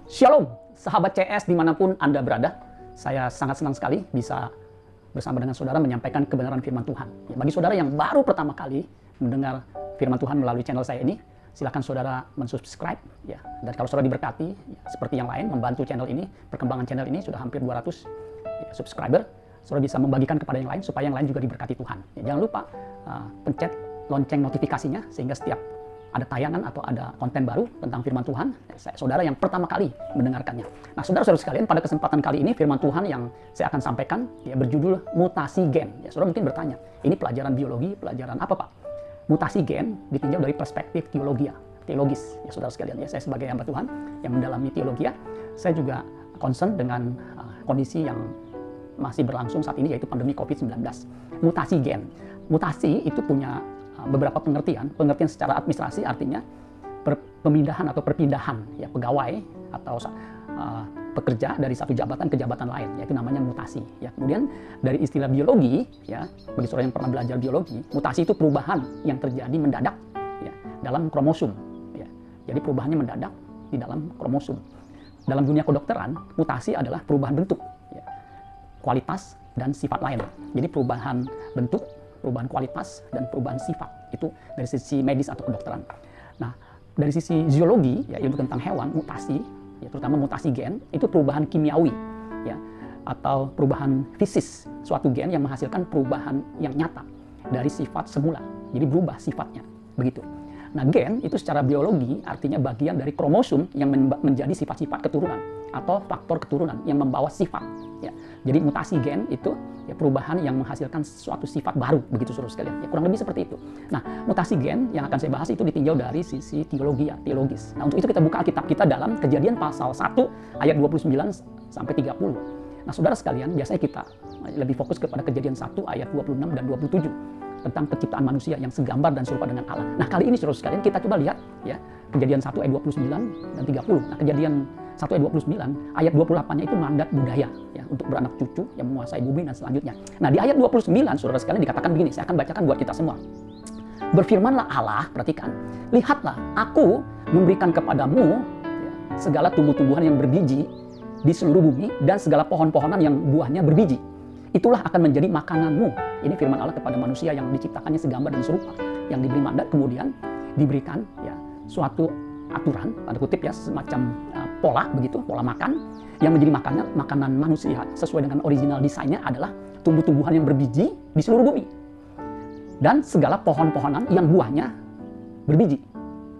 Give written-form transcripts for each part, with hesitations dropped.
Shalom, sahabat CS dimanapun Anda berada. Saya sangat senang sekali bisa bersama dengan saudara menyampaikan kebenaran firman Tuhan. Ya, bagi saudara yang baru pertama kali mendengar firman Tuhan melalui channel saya ini, silakan saudara mensubscribe. Ya. Dan kalau saudara diberkati, ya, seperti yang lain, membantu channel ini, perkembangan channel ini sudah hampir 200 subscriber. Saudara bisa membagikan kepada yang lain supaya yang lain juga diberkati Tuhan. Ya, jangan lupa pencet lonceng notifikasinya sehingga setiap ada tayangan atau ada konten baru tentang firman Tuhan, saudara yang pertama kali mendengarkannya. Nah, saudara-saudara sekalian, pada kesempatan kali ini firman Tuhan yang saya akan sampaikan ya berjudul mutasi gen. Ya, saudara mungkin bertanya, ini pelajaran biologi, pelajaran apa Pak? Mutasi gen ditinjau dari perspektif teologis. Ya, saudara sekalian, ya saya sebagai hamba Tuhan yang mendalami teologi, saya juga concern dengan kondisi yang masih berlangsung saat ini, yaitu pandemi COVID-19. Mutasi gen. Mutasi itu punya beberapa pengertian secara administrasi, artinya pemindahan atau perpindahan ya pegawai atau pekerja dari satu jabatan ke jabatan lain, yaitu namanya mutasi ya. Kemudian dari istilah biologi ya, bagi saudara yang pernah belajar biologi, mutasi itu perubahan yang terjadi mendadak ya dalam kromosom ya. Jadi perubahannya mendadak di dalam kromosom. Dalam dunia kedokteran, mutasi adalah perubahan bentuk ya, kualitas dan sifat lain. Jadi perubahan bentuk, perubahan kualitas, dan perubahan sifat. Itu dari sisi medis atau kedokteran. Nah, dari sisi zoologi, ya, ilmu tentang hewan, mutasi, ya, terutama mutasi gen, itu perubahan kimiawi, ya, atau perubahan fisis, suatu gen yang menghasilkan perubahan yang nyata dari sifat semula. Jadi berubah sifatnya, begitu. Nah, gen itu secara biologi artinya bagian dari kromosom yang menjadi sifat-sifat keturunan atau faktor keturunan yang membawa sifat. Ya. Jadi mutasi gen itu ya perubahan yang menghasilkan suatu sifat baru, begitu saudara sekalian. Ya, kurang lebih seperti itu. Nah, mutasi gen yang akan saya bahas itu ditinjau dari sisi teologis. Nah, untuk itu kita buka Alkitab kita dalam Kejadian pasal 1 ayat 29 sampai 30. Nah, saudara sekalian, biasanya kita lebih fokus kepada Kejadian 1 ayat 26 dan 27 tentang penciptaan manusia yang segambar dan serupa dengan Allah. Nah, kali ini saudara sekalian kita coba lihat ya Kejadian 1 ayat 29 dan 30. Nah, Kejadian 1 ayat 29, ayat 28-nya itu mandat budaya ya untuk beranak cucu yang menguasai bumi dan selanjutnya. Nah, di ayat 29 saudara sekalian dikatakan begini, saya akan bacakan buat kita semua. Berfirmanlah Allah, perhatikan, lihatlah aku memberikan kepadamu ya, segala tumbuh-tumbuhan yang berbiji di seluruh bumi dan segala pohon-pohonan yang buahnya berbiji. Itulah akan menjadi makananmu. Ini firman Allah kepada manusia yang diciptakannya segambar dan serupa, yang diberi mandat, kemudian diberikan ya suatu aturan, tanda kutip ya, semacam pola begitu, pola makan yang menjadi makanan manusia sesuai dengan original desainnya adalah tumbuh-tumbuhan yang berbiji di seluruh bumi dan segala pohon-pohonan yang buahnya berbiji.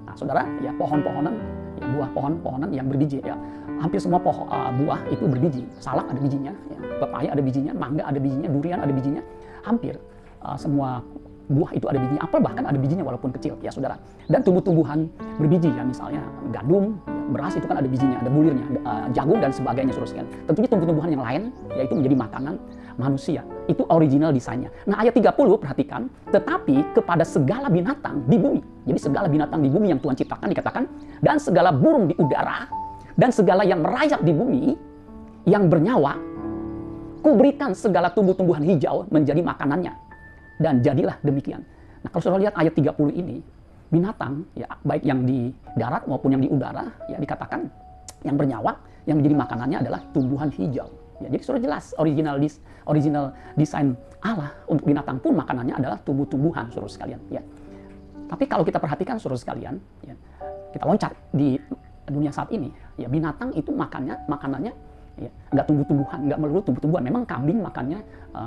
Nah, saudara, ya pohon-pohonan, ya, buah pohon-pohonan yang berbiji ya. Hampir semua buah itu berbiji. Salak ada bijinya, ya. Pepaya ada bijinya, mangga ada bijinya, durian ada bijinya. Hampir semua buah itu ada bijinya, apel bahkan ada bijinya walaupun kecil ya saudara. Dan tumbuh-tumbuhan berbiji ya, misalnya gandum, ya, beras itu kan ada bijinya, ada bulirnya, jagung dan sebagainya saudara sekalian. Tentunya tumbuh-tumbuhan yang lain yaitu menjadi makanan manusia. Itu original desainnya. Nah, ayat 30 perhatikan, tetapi kepada segala binatang di bumi. Jadi segala binatang di bumi yang Tuhan ciptakan dikatakan, dan segala burung di udara dan segala yang merayap di bumi yang bernyawa, kuberikan segala tumbuh-tumbuhan hijau menjadi makanannya. Dan jadilah demikian. Nah, kalau saudara lihat ayat 30 ini, binatang, ya baik yang di darat maupun yang di udara, ya dikatakan yang bernyawa, yang menjadi makanannya adalah tumbuhan hijau. Ya, jadi sudah jelas original desain Allah untuk binatang pun makanannya adalah tumbuh-tumbuhan, saudara sekalian. Ya. Tapi kalau kita perhatikan, saudara sekalian, ya, kita loncat di dunia saat ini, ya binatang itu makanannya ya, nggak tumbuh-tumbuhan, nggak melulu tumbuh-tumbuhan. Memang kambing makannya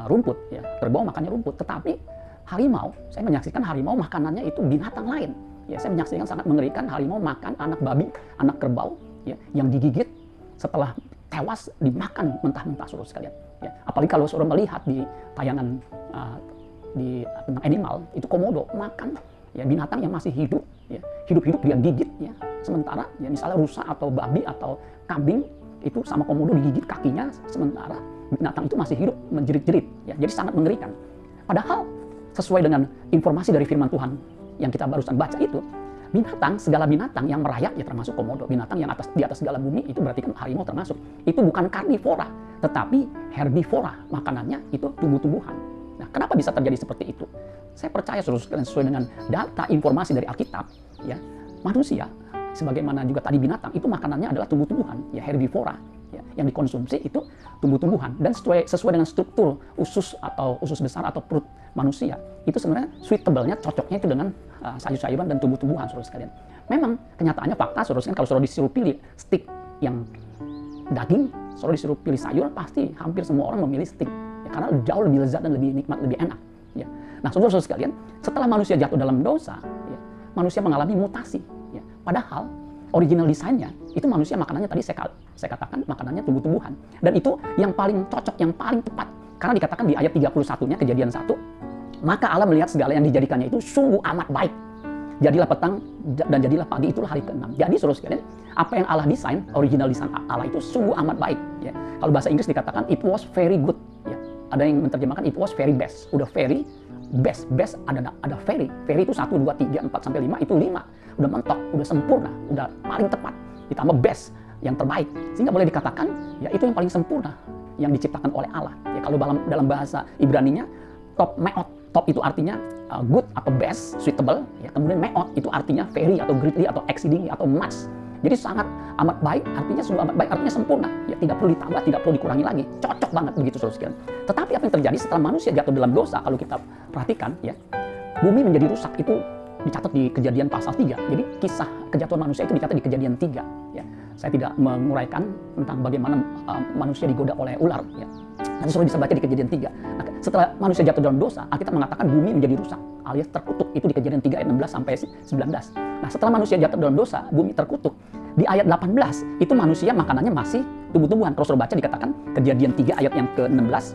rumput, ya, kerbau makannya rumput. Tetapi harimau, saya menyaksikan harimau makanannya itu binatang lain. Ya, saya menyaksikan sangat mengerikan harimau makan anak babi, anak kerbau, ya, yang digigit setelah tewas dimakan mentah-mentah, saudara sekalian. Ya, apalagi kalau saudara melihat di tayangan tentang animal, itu komodo makan ya binatang yang masih hidup, ya, hidup-hidup dia gigit, ya. Sementara ya misalnya rusa atau babi atau kambing itu sama komodo digigit kakinya, sementara binatang itu masih hidup menjerit-jerit ya. Jadi sangat mengerikan. Padahal sesuai dengan informasi dari firman Tuhan yang kita barusan baca itu, segala binatang yang merayap ya termasuk komodo, binatang yang di atas segala bumi itu berarti kan harimau termasuk. Itu bukan karnivora, tetapi herbivora, makanannya itu tumbuh-tumbuhan. Nah, kenapa bisa terjadi seperti itu? Saya percaya sesuai dengan data informasi dari Alkitab, ya, manusia sebagaimana juga tadi binatang, itu makanannya adalah tumbuh-tumbuhan, ya herbivora, ya, yang dikonsumsi itu tumbuh-tumbuhan. Dan sesuai dengan struktur usus atau usus besar atau perut manusia, itu sebenarnya suitable-nya, cocoknya itu dengan sayur-sayuran dan tumbuh-tumbuhan, saudara sekalian. Memang kenyataannya fakta, saudara sekalian, kalau saudara disuruh pilih steak yang daging, saudara disuruh pilih sayur, pasti hampir semua orang memilih steak, ya, karena jauh lebih lezat dan lebih nikmat, lebih enak. Ya. Nah, saudara-saudara sekalian, setelah manusia jatuh dalam dosa, ya, manusia mengalami mutasi. Ya. Padahal original desainnya itu manusia makanannya tadi saya katakan makanannya tumbuh-tumbuhan. Dan itu yang paling cocok, yang paling tepat. Karena dikatakan di ayat 31-nya Kejadian 1, maka Allah melihat segala yang dijadikannya itu sungguh amat baik. Jadilah petang dan jadilah pagi, itulah hari ke-6. Jadi saudara sekalian, apa yang Allah desain, original desain Allah itu sungguh amat baik. Ya. Kalau bahasa Inggris dikatakan it was very good. Ya. Ada yang menerjemahkan it was very best. Udah very, best ada very itu 1, 2, 3, 4 sampai 5 itu 5. Udah mentok, udah sempurna, udah paling tepat. Ditambah best, yang terbaik. Sehingga boleh dikatakan ya itu yang paling sempurna yang diciptakan oleh Allah. Ya, kalau dalam bahasa Ibraninya top meot, top itu artinya good atau best, suitable, ya. Kemudian meot itu artinya very atau greatly atau exceedingly atau much. Jadi sangat amat baik, artinya sungguh amat baik, artinya sempurna. Ya, tidak perlu ditambah, tidak perlu dikurangi lagi. Cocok banget begitu saudara sekalian. Tetapi apa yang terjadi setelah manusia jatuh dalam dosa, kalau kita perhatikan ya, bumi menjadi rusak. Itu dicatat di Kejadian pasal 3. Jadi kisah kejatuhan manusia itu dicatat di Kejadian 3. Ya. Saya tidak menguraikan tentang bagaimana manusia digoda oleh ular. Ya. Nanti saudara bisa baca di Kejadian 3. Nah, setelah manusia jatuh dalam dosa, Alkitab mengatakan bumi menjadi rusak alias terkutuk. Itu di Kejadian 3 ayat 16 sampai 19. Nah, setelah manusia jatuh dalam dosa, bumi terkutuk. Di ayat 18, itu manusia makanannya masih tumbuh-tumbuhan. Kalau saudara baca dikatakan Kejadian 3 ayat yang ke-16,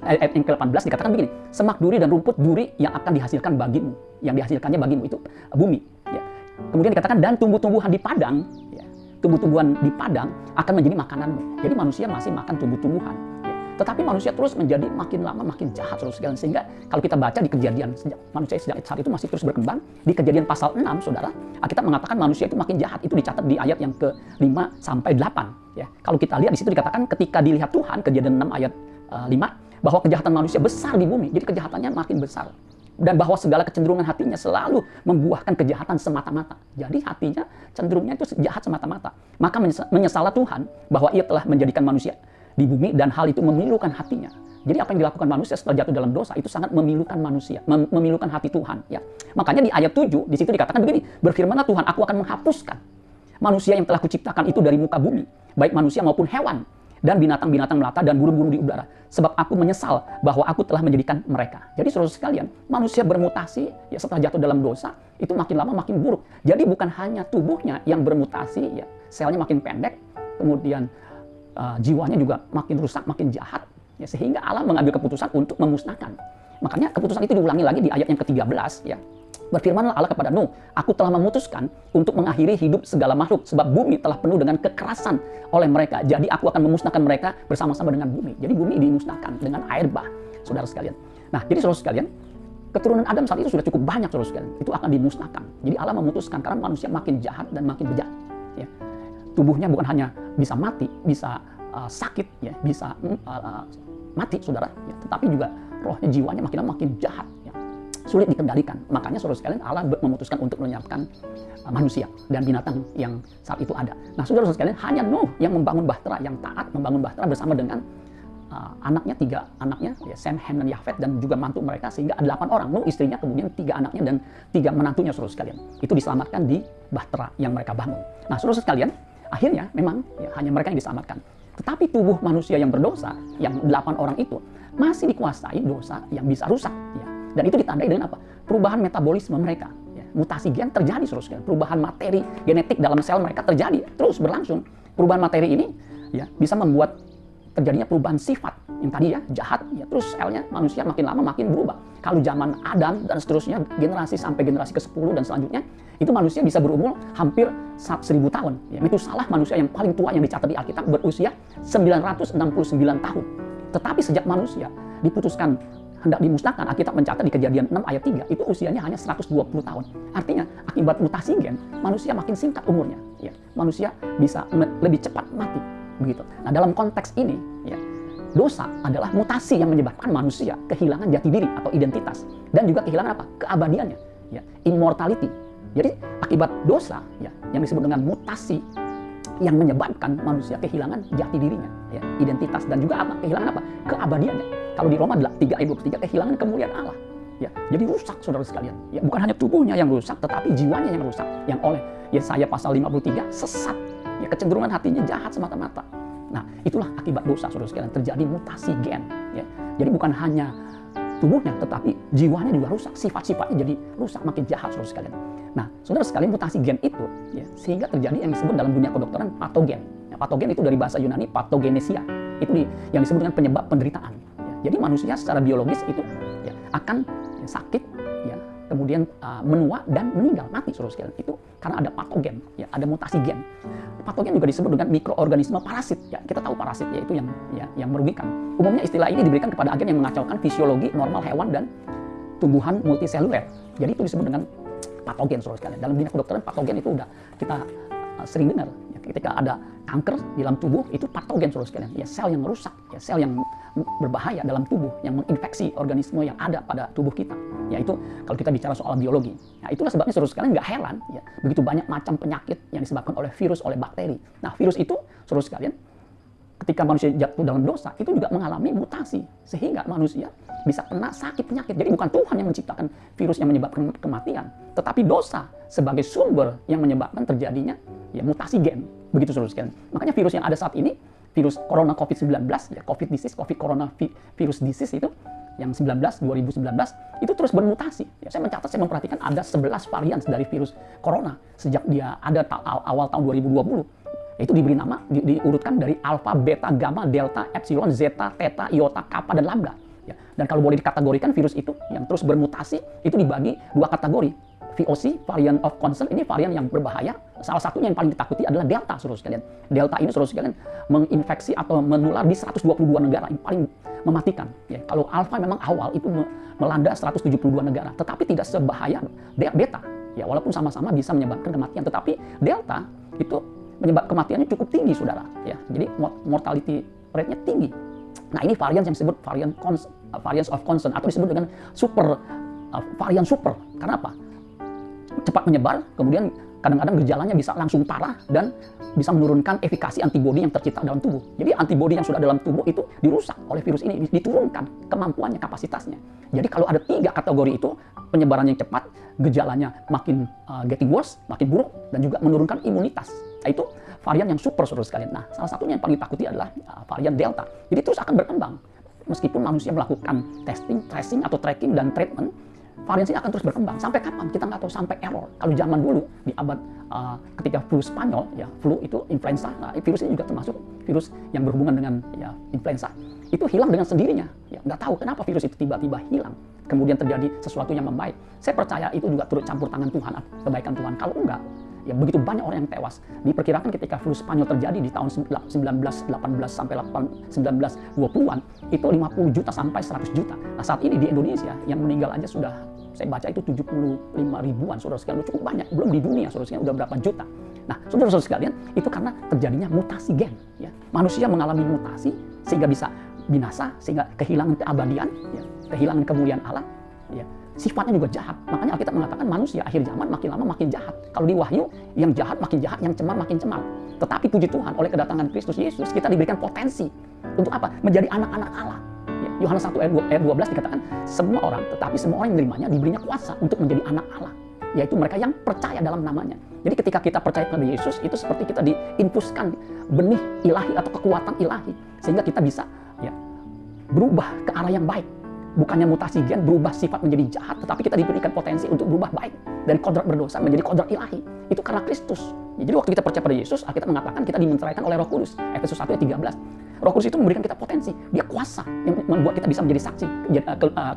ayat yang ke-18 dikatakan begini, semak duri dan rumput duri yang akan dihasilkan bagimu, yang dihasilkannya bagimu itu bumi. Ya. Kemudian dikatakan dan tumbuh-tumbuhan di padang, ya, tumbuh-tumbuhan di padang akan menjadi makananmu. Jadi manusia masih makan tumbuh-tumbuhan. Ya. Tetapi manusia terus menjadi makin lama makin jahat terus sekalian. Sehingga kalau kita baca di Kejadian, manusia sejak saat itu masih terus berkembang. Di Kejadian pasal 6, saudara, kita mengatakan manusia itu makin jahat. Itu dicatat di ayat yang ke-5 sampai 8. Ya. Kalau kita lihat di situ dikatakan ketika dilihat Tuhan, Kejadian 6 ayat 5, bahwa kejahatan manusia besar di bumi. Jadi kejahatannya makin besar. Dan bahwa segala kecenderungan hatinya selalu membuahkan kejahatan semata-mata. Jadi hatinya cenderungnya itu jahat semata-mata. Maka menyesallah Tuhan bahwa ia telah menjadikan manusia di bumi dan hal itu memilukan hatinya. Jadi apa yang dilakukan manusia setelah jatuh dalam dosa itu sangat memilukan manusia, memilukan hati Tuhan. Ya. Makanya di ayat 7 di situ dikatakan begini, berfirmanlah Tuhan, aku akan menghapuskan manusia yang telah kuciptakan itu dari muka bumi, baik manusia maupun hewan, dan binatang-binatang melata dan burung-burung di udara. Sebab aku menyesal bahwa aku telah menjadikan mereka. Jadi saudara sekalian, manusia bermutasi ya setelah jatuh dalam dosa, itu makin lama makin buruk. Jadi bukan hanya tubuhnya yang bermutasi, ya selnya makin pendek, kemudian jiwanya juga makin rusak, makin jahat. Ya, sehingga Allah mengambil keputusan untuk memusnahkan. Makanya keputusan itu diulangi lagi di ayat yang ke-13. Ya. Berfirmanlah Allah kepada Nuh, aku telah memutuskan untuk mengakhiri hidup segala makhluk, sebab bumi telah penuh dengan kekerasan oleh mereka. Jadi aku akan memusnahkan mereka bersama-sama dengan bumi. Jadi bumi dimusnahkan dengan air bah, saudara sekalian. Nah, jadi saudara sekalian, keturunan Adam saat itu sudah cukup banyak, saudara sekalian. Itu akan dimusnahkan. Jadi Allah memutuskan karena manusia makin jahat dan makin bejat. Ya. Tubuhnya bukan hanya bisa mati, bisa sakit, ya, bisa mati, saudara. Ya. Tetapi juga rohnya, jiwanya makin lama makin jahat. Ya. Sulit dikendalikan. Makanya saudara sekalian Allah memutuskan untuk melenyapkan manusia dan binatang yang saat itu ada. Nah, saudara sekalian, hanya Nuh yang membangun bahtera, yang taat membangun bahtera bersama dengan anaknya, 3 anaknya, ya, Sem, Ham, dan Yafet, dan juga mantu mereka, sehingga 8 orang. Nuh istrinya, kemudian 3 anaknya dan 3 menantunya, saudara sekalian. Itu diselamatkan di bahtera yang mereka bangun. Nah, saudara sekalian, akhirnya memang ya, hanya mereka yang diselamatkan. Tetapi tubuh manusia yang berdosa, yang 8 orang itu, masih dikuasai dosa yang bisa rusak. Ya. Dan itu ditandai dengan apa? Perubahan metabolisme mereka. Ya. Mutasi gen terjadi, saudara sekalian. Perubahan materi genetik dalam sel mereka terjadi, terus berlangsung. Perubahan materi ini ya, bisa membuat terjadinya perubahan sifat. Yang tadi ya, jahat, ya, terus selnya manusia makin lama makin berubah. Kalau zaman Adam dan seterusnya, generasi sampai generasi ke-10 dan selanjutnya, itu manusia bisa berumur hampir 1000 tahun. Ya, itu salah manusia yang paling tua yang dicatat di Alkitab berusia 969 tahun. Tetapi sejak manusia diputuskan hendak dimusnahkan, Alkitab mencatat di Kejadian 6 ayat 3, itu usianya hanya 120 tahun. Artinya, akibat mutasi gen, manusia makin singkat umurnya. Ya, manusia bisa lebih cepat mati. Begitu. Nah, dalam konteks ini, ya, dosa adalah mutasi yang menyebabkan manusia kehilangan jati diri atau identitas. Dan juga kehilangan apa? Keabadiannya. Ya, immortality. Jadi akibat dosa ya, yang disebut dengan mutasi yang menyebabkan manusia kehilangan jati dirinya, ya, identitas, dan juga apa? Kehilangan apa? Keabadiannya. Kalau di Roma 3 ayat 23, kehilangan kemuliaan Allah. Ya, jadi rusak saudara sekalian. Ya, bukan hanya tubuhnya yang rusak, tetapi jiwanya yang rusak. Yang oleh Yesaya pasal 53 sesat. Ya, kecenderungan hatinya jahat semata-mata. Nah, itulah akibat dosa saudara sekalian. Terjadi mutasi gen. Ya. Jadi bukan hanya tubuhnya, tetapi jiwanya juga rusak. Sifat-sifatnya jadi rusak, makin jahat saudara sekalian. Nah, saudara sekalian, mutasi gen itu ya, sehingga terjadi yang disebut dalam dunia kedokteran patogen. Ya, patogen itu dari bahasa Yunani patogenesia. Itu yang disebut dengan penyebab penderitaan. Ya, jadi manusia secara biologis itu ya, akan sakit, ya, kemudian menua dan meninggal, mati saudara sekalian. Itu karena ada patogen, ya, ada mutasi gen. Patogen juga disebut dengan mikroorganisme parasit. Ya, kita tahu parasit yaitu yang merugikan. Umumnya istilah ini diberikan kepada agen yang mengacaukan fisiologi normal hewan dan tumbuhan multiseluler. Jadi itu disebut dengan patogen saudara sekalian. Dalam dunia kedokteran patogen itu udah kita sering dengar. Ya, ketika ada kanker di dalam tubuh itu patogen saudara sekalian. Ya, sel yang rusak, ya, sel yang berbahaya dalam tubuh yang menginfeksi organisme yang ada pada tubuh kita. Yaitu kalau kita bicara soal biologi. Nah, itulah sebabnya saudara sekalian nggak heran ya, begitu banyak macam penyakit yang disebabkan oleh virus, oleh bakteri. Nah, virus itu saudara sekalian ketika manusia jatuh dalam dosa itu juga mengalami mutasi sehingga manusia bisa kena sakit penyakit. Jadi bukan Tuhan yang menciptakan virus yang menyebabkan kematian, tetapi dosa sebagai sumber yang menyebabkan terjadinya ya mutasi gen. Begitu saudara sekalian. Makanya virus yang ada saat ini, virus corona COVID-19, ya, COVID disease, COVID corona virus disease itu yang 2019 itu terus bermutasi. Ya, saya mencatat, saya memperhatikan ada 11 varian dari virus corona sejak dia ada awal tahun 2020. Itu diberi nama, diurutkan dari alfa, beta, gamma, delta, epsilon, zeta, theta, iota, kappa, dan lambda. Ya, dan kalau boleh dikategorikan virus itu yang terus bermutasi itu dibagi 2 kategori. VOC, variant of concern, ini varian yang berbahaya. Salah satunya yang paling ditakuti adalah delta, saudara sekalian. Delta ini saudara sekalian menginfeksi atau menular di 122 negara, yang paling mematikan. Ya, kalau alfa memang awal itu melanda 172 negara, tetapi tidak sebahaya beta. Ya, walaupun sama-sama bisa menyebabkan kematian, tetapi delta itu penyebab kematiannya cukup tinggi, saudara. Ya, jadi mortality rate-nya tinggi. Nah, ini varian yang disebut variants of concern atau disebut dengan varian super. Karena apa? Cepat menyebar, kemudian kadang-kadang gejalanya bisa langsung parah dan bisa menurunkan efikasi antibodi yang tercipta dalam tubuh. Jadi antibodi yang sudah dalam tubuh itu dirusak oleh virus ini, diturunkan kemampuannya, kapasitasnya. Jadi kalau ada 3 kategori itu, penyebarannya yang cepat, gejalanya makin getting worse, makin buruk, dan juga menurunkan imunitas. Nah, itu varian yang super saudara sekalian. Nah, salah satunya yang paling ditakuti adalah varian delta. Jadi terus akan berkembang. Meskipun manusia melakukan testing, tracing atau tracking dan treatment, varian ini akan terus berkembang. Sampai kapan? Kita nggak tahu, sampai error. Kalau zaman dulu, di abad ketika flu Spanyol, ya flu itu influenza, nah, virus ini juga termasuk virus yang berhubungan dengan ya, influenza. Itu hilang dengan sendirinya. Ya, nggak tahu kenapa virus itu tiba-tiba hilang. Kemudian terjadi sesuatu yang membaik. Saya percaya itu juga turut campur tangan Tuhan, kebaikan Tuhan. Kalau enggak, ya begitu banyak orang yang tewas. Diperkirakan ketika flu Spanyol terjadi di tahun 1918 sampai 1920-an, itu 50 juta sampai 100 juta. Nah, saat ini di Indonesia yang meninggal aja sudah, saya baca itu 75 ribuan, saudara sekalian, cukup banyak. Belum di dunia, saudara sekalian, udah berapa juta. Nah, saudara-saudara sekalian, itu karena terjadinya mutasi gen. Ya. Manusia mengalami mutasi sehingga bisa binasa, sehingga kehilangan keabadian, ya, kehilangan kemuliaan Allah. Ya. Sifatnya juga jahat. Makanya Alkitab mengatakan manusia akhir zaman makin lama makin jahat. Kalau di Wahyu, yang jahat, yang cemar makin cemar. Tetapi puji Tuhan, oleh kedatangan Kristus Yesus, kita diberikan potensi. Untuk apa? Menjadi anak-anak Allah. Ya, Yohanes 1 ayat 12 dikatakan, semua orang, tetapi semua orang yang menerimanya diberinya kuasa untuk menjadi anak Allah. Yaitu mereka yang percaya dalam namanya. Jadi ketika kita percaya pada Yesus, itu seperti kita diinfuskan benih ilahi atau kekuatan ilahi. Sehingga kita bisa ya, berubah ke arah yang baik. Bukannya mutasi gen berubah sifat menjadi jahat, tetapi kita diberikan potensi untuk berubah baik dari kodrat berdosa menjadi kodrat ilahi. Itu karena Kristus. Ya, jadi waktu kita percaya pada Yesus, Alkitab mengatakan kita dimenceraikan oleh Roh Kudus. Efesus 1 ayat 13. Roh Kudus itu memberikan kita potensi. Dia kuasa yang membuat kita bisa menjadi saksi.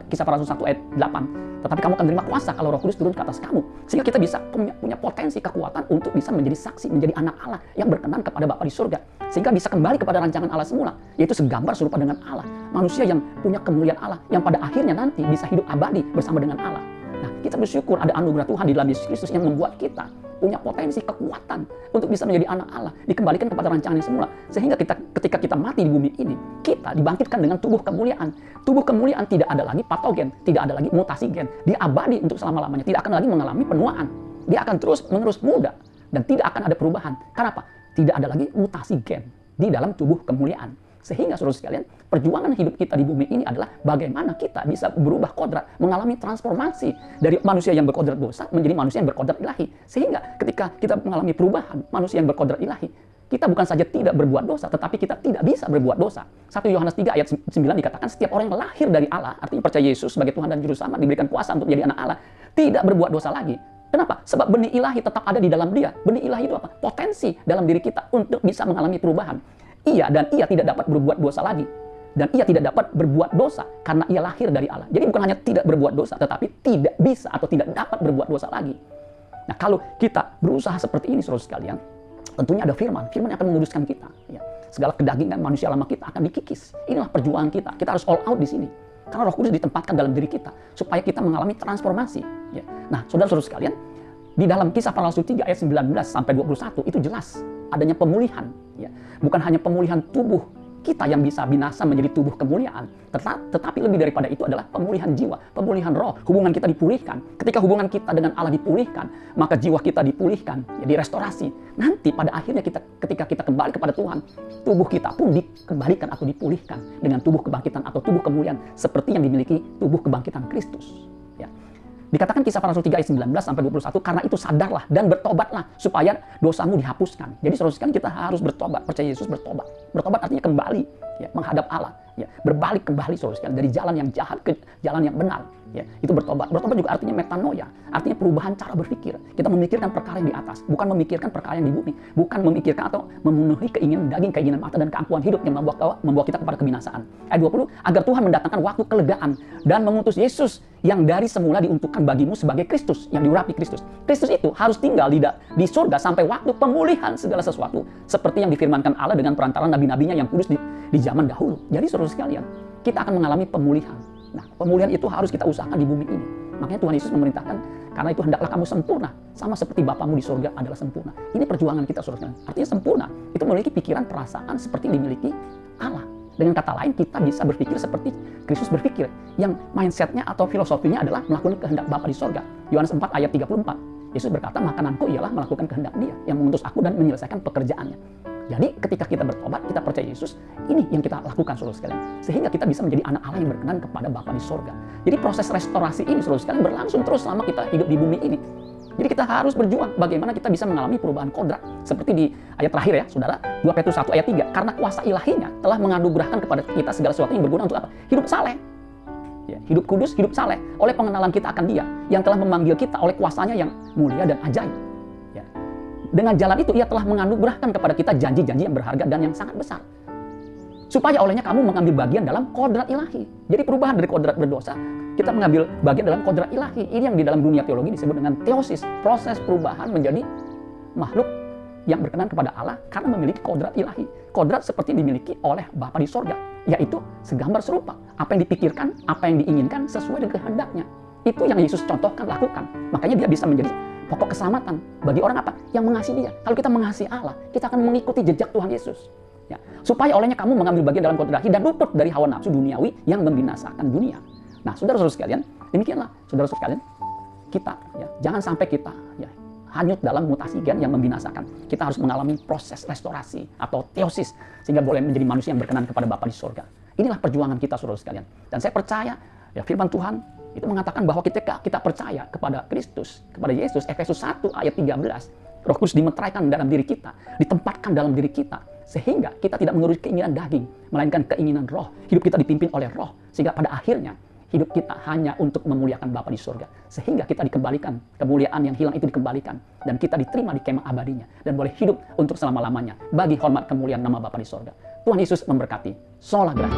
Kisah Para Rasul 1 ayat 8. Tetapi kamu akan menerima kuasa kalau Roh Kudus turun ke atas kamu. Sehingga kita bisa punya potensi, kekuatan untuk bisa menjadi saksi, menjadi anak Allah yang berkenan kepada Bapa di surga. Sehingga bisa kembali kepada rancangan Allah semula, yaitu segambar serupa dengan Allah. Manusia yang punya kemuliaan Allah, yang pada akhirnya nanti bisa hidup abadi bersama dengan Allah. Nah, kita bersyukur ada anugerah Tuhan di dalam Yesus Kristus yang membuat kita punya potensi, kekuatan untuk bisa menjadi anak Allah, dikembalikan kepada rancangan yang semula. Sehingga ketika kita mati di bumi ini, kita dibangkitkan dengan tubuh kemuliaan. Tubuh kemuliaan tidak ada lagi patogen, tidak ada lagi mutasi gen. Dia abadi untuk selama-lamanya, tidak akan lagi mengalami penuaan. Dia akan terus-menerus muda dan tidak akan ada perubahan. Kenapa? Tidak ada lagi mutasi gen di dalam tubuh kemuliaan. Sehingga saudara sekalian, perjuangan hidup kita di bumi ini adalah bagaimana kita bisa berubah kodrat, mengalami transformasi dari manusia yang berkodrat dosa menjadi manusia yang berkodrat ilahi. Sehingga ketika kita mengalami perubahan manusia yang berkodrat ilahi, kita bukan saja tidak berbuat dosa, tetapi kita tidak bisa berbuat dosa. 1 Yohanes 3 ayat 9 dikatakan, setiap orang yang lahir dari Allah, artinya percaya Yesus sebagai Tuhan dan Juru Selamat, diberikan kuasa untuk menjadi anak Allah, tidak berbuat dosa lagi. Kenapa? Sebab benih ilahi tetap ada di dalam dia. Benih ilahi itu apa? Potensi dalam diri kita untuk bisa mengalami perubahan. Ia tidak dapat berbuat dosa lagi. Dan ia tidak dapat berbuat dosa karena ia lahir dari Allah. Jadi bukan hanya tidak berbuat dosa, tetapi tidak bisa atau tidak dapat berbuat dosa lagi. Nah, kalau kita berusaha seperti ini, saudara sekalian, tentunya ada firman yang akan menguduskan kita. Ya. Segala kedagingan manusia lama kita akan dikikis. Inilah perjuangan kita. Kita harus all out di sini. Karena Roh Kudus ditempatkan dalam diri kita supaya kita mengalami transformasi. Ya. Nah, saudara-saudara sekalian, di dalam Kisah Para Rasul 3 ayat 19 sampai 21 itu jelas adanya pemulihan. Ya. Bukan hanya pemulihan tubuh kita yang bisa binasa menjadi tubuh kemuliaan, tetapi lebih daripada itu adalah pemulihan jiwa, pemulihan roh. Hubungan kita dipulihkan. Ketika hubungan kita dengan Allah dipulihkan, maka jiwa kita dipulihkan, ya, direstorasi. Nanti pada akhirnya ketika kita kembali kepada Tuhan, tubuh kita pun dikembalikan atau dipulihkan dengan tubuh kebangkitan atau tubuh kemuliaan seperti yang dimiliki tubuh kebangkitan Kristus. Ya. Dikatakan Kisah Para Rasul 3 ayat 19 sampai 21, karena itu sadarlah dan bertobatlah supaya dosamu dihapuskan. Jadi saudara sekalian, kita harus bertobat, percaya Yesus, bertobat. Bertobat artinya kembali, ya, menghadap Allah, ya, berbalik kembali saudara sekalian dari jalan yang jahat ke jalan yang benar. Ya, itu bertobat. Bertobat juga artinya metanoia, artinya perubahan cara berpikir. Kita memikirkan perkara yang di atas, bukan memikirkan perkara yang di bumi, bukan memikirkan atau memenuhi keinginan daging, keinginan mata dan keangkuhan hidup yang membawa kita kepada kebinasaan. Ayat 20, agar Tuhan mendatangkan waktu kelegaan dan mengutus Yesus yang dari semula diuntukkan bagimu sebagai Kristus, yang diurapi Kristus. Kristus itu harus tinggal di surga sampai waktu pemulihan segala sesuatu, seperti yang difirmankan Allah dengan perantaraan nabi-nabinya yang kudus di zaman dahulu. Jadi saudara sekalian, kita akan mengalami pemulihan. Nah, pemulihan itu harus kita usahakan di bumi ini. Makanya Tuhan Yesus memerintahkan, karena itu hendaklah kamu sempurna, sama seperti Bapamu di surga adalah sempurna. Ini perjuangan kita, saudara sekalian. Artinya sempurna, itu memiliki pikiran, perasaan seperti yang dimiliki Allah. Dengan kata lain, kita bisa berpikir seperti Kristus berpikir, yang mindsetnya atau filosofinya adalah melakukan kehendak Bapa di surga. Yohanes 4 ayat 34. Yesus berkata, makananku ialah melakukan kehendak Dia yang mengutus aku dan menyelesaikan pekerjaannya. Jadi ketika kita bertobat, kita percaya Yesus, ini yang kita lakukan, saudara sekalian. Sehingga kita bisa menjadi anak Allah yang berkenan kepada Bapa di surga. Jadi proses restorasi ini, saudara sekalian, berlangsung terus selama kita hidup di bumi ini. Jadi kita harus berjuang bagaimana kita bisa mengalami perubahan kodrat. Seperti di ayat terakhir ya, saudara, 2 Petrus 1 ayat 3. Karena kuasa ilahinya telah menganugerahkan kepada kita segala sesuatu yang berguna untuk apa? Hidup saleh. Ya, hidup kudus, hidup saleh. Oleh pengenalan kita akan Dia, yang telah memanggil kita oleh kuasanya yang mulia dan ajaib. Ya. Dengan jalan itu Ia telah menganugerahkan kepada kita janji-janji yang berharga dan yang sangat besar. Supaya olehnya kamu mengambil bagian dalam kodrat ilahi. Jadi perubahan dari kodrat berdosa, kita mengambil bagian dalam kodrat ilahi. Ini yang di dalam dunia teologi disebut dengan teosis. Proses perubahan menjadi makhluk yang berkenan kepada Allah karena memiliki kodrat ilahi. Kodrat seperti dimiliki oleh Bapa di sorga, yaitu segambar serupa. Apa yang dipikirkan, apa yang diinginkan sesuai dengan kehendaknya. Itu yang Yesus contohkan, lakukan. Makanya Dia bisa menjadi pokok keselamatan bagi orang apa? Yang mengasihi Dia. Kalau kita mengasihi Allah, kita akan mengikuti jejak Tuhan Yesus. Ya, supaya olehnya kamu mengambil bagian dalam kodrat ilahi dan luput dari hawa nafsu duniawi yang membinasakan dunia. Nah, saudara-saudara sekalian, demikianlah saudara-saudara sekalian, kita ya, jangan sampai kita ya hanyut dalam mutasi gen yang membinasakan. Kita harus mengalami proses restorasi atau teosis sehingga boleh menjadi manusia yang berkenan kepada Bapa di surga. Inilah perjuangan kita, saudara sekalian. Dan saya percaya ya firman Tuhan itu mengatakan bahwa kita percaya kepada Kristus, kepada Yesus, Efesus 1 ayat 13. Roh Kudus dimeteraikan dalam diri kita, ditempatkan dalam diri kita, sehingga kita tidak menurut keinginan daging, melainkan keinginan roh. Hidup kita dipimpin oleh roh, sehingga pada akhirnya hidup kita hanya untuk memuliakan Bapa di surga. Sehingga kita dikembalikan, kemuliaan yang hilang itu dikembalikan, dan kita diterima di kemah abadinya, dan boleh hidup untuk selama-lamanya, bagi hormat kemuliaan nama Bapa di surga. Tuhan Yesus memberkati. Sola Gratia.